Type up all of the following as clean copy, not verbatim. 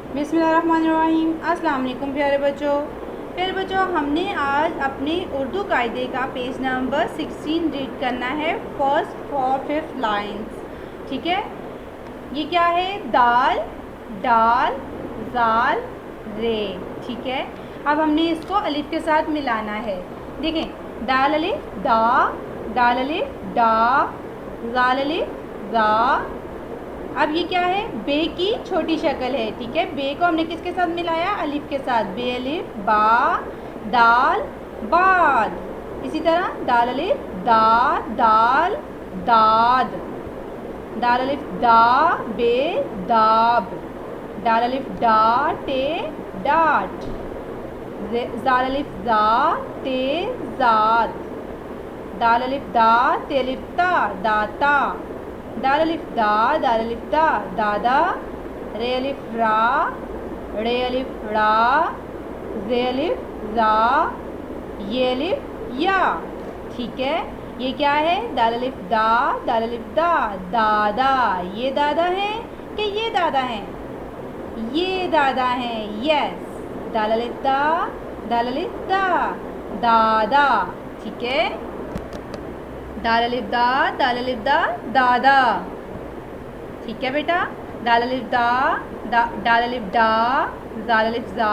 बिस्मिल्लाहिर्रहमानिर्रहीम। अस्सलाम वालेकुम प्यारे बच्चों, हमने आज अपने उर्दू कायदे का पेज नंबर 16 रीड करना है, फर्स्ट और फिफ्थ लाइंस। ठीक है, ये क्या है? दाल, डाल, जाल, रे। ठीक है, अब हमने इसको अलिफ के साथ मिलाना है। देखें, दाल अलिफ दा, दाल अलिफ डा, जाल अलिफ जा। अब ये क्या है? बे की छोटी शक्ल है। ठीक है, बे को हमने किसके साथ मिलाया? अलिफ के साथ। बे अलिफ बा, दाल, बाद। इसी तरह दाल अलिफ दा, दाल, दाद। दाल अलिफ दा, बे, दाब। दाल अलिफ डा, टे, डाट। जाल अलिफ जा, ते, जात। दाल अलिफ दा, ते अलिफ ता, दाता। दाल अलिफ दा, दाल अलिफ दा, दादा। रे अलिफ रा, रे अलिफ रा, जे अलिफ जा, ये अलिफ या। ठीक है, ये क्या है? दाल अलिफ दा, दाल अलिफ दा, दादा। ये दादा है कि ये दादा हैं? ये दादा हैं, यस। दाल अलिफ दा, दाल अलिफ दा, दादा। ठीक है, दाल अलिफ दा, दाल अलिफ दा, दादा। ठीक है बेटा, दाल अलिफ दा, दाल अलिफ डा, दाल अलिफ जा,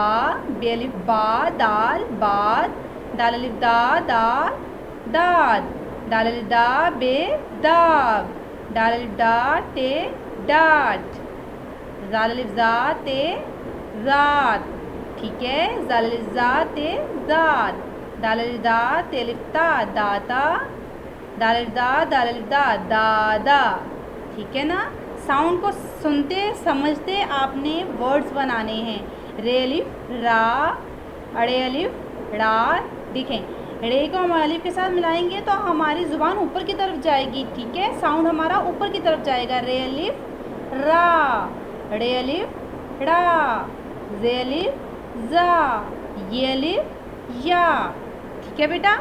बे अलिफ बा, दाल, बाद। दाल अलिफ दा, दा, दाद। दाल अलिफ दा, बे, दाब। दाल अलिफ दा, टे, डाट। जाल अलिफ जा, ते, जात। ठीक है, जाल अलिफ जा, ते, जात। दाल अलिफ दा, ते अलिफ ता, दाता। दाल अलिफ दा, दाल अलिफ दा, दादा। ठीक है ना? साउंड को सुनते समझते आपने वर्ड्स बनाने हैं। रे अलिफ रा, अड़े अलिफ रा। देखें, रे को हम अलिफ के साथ मिलाएंगे तो हमारी ज़ुबान ऊपर की तरफ जाएगी। ठीक है, साउंड हमारा ऊपर की तरफ जाएगा। रे अलिफ रा, रे अलिफ रा, जे अलिफ जा, ये अलिफ या। ठीक है बेटा।